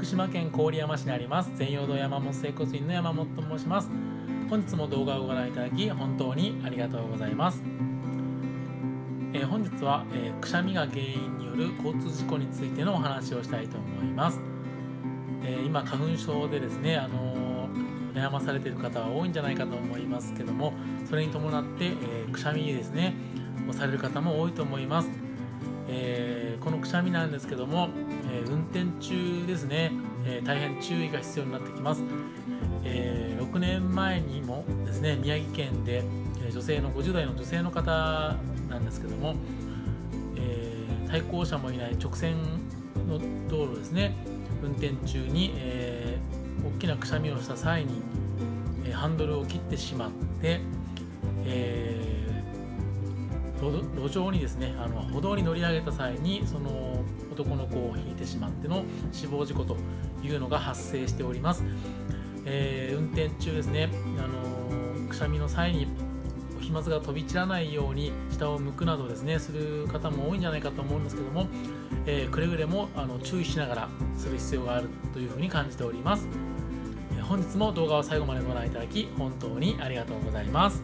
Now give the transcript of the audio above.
島県郡山市にあります全陽堂山本整骨院の山本と申します。本日も動画をご覧いただき本当にありがとうございます。本日は、くしゃみが原因による交通事故についてのお話をしたいと思います。今花粉症でですね、悩まされている方は多いんじゃないかと思いますけども、それに伴って、くしゃみですねをされる方も多いと思います。このくしゃみなんですけども、運転中ですね、大変注意が必要になってきます。6年前にもですね、宮城県で女性の50代の女性の方なんですけども、対向車もいない直線の道路ですね、運転中に、大きなくしゃみをした際に、ハンドルを切ってしまって、路上にですね、歩道に乗り上げた際にその男の子をひいてしまっての死亡事故というのが発生しております。運転中ですね、くしゃみの際に飛沫が飛び散らないように下を向くなどですねする方も多いんじゃないかと思うんですけども、くれぐれも注意しながらする必要があるというふうに感じております。本日も動画を最後までご覧いただき本当にありがとうございます。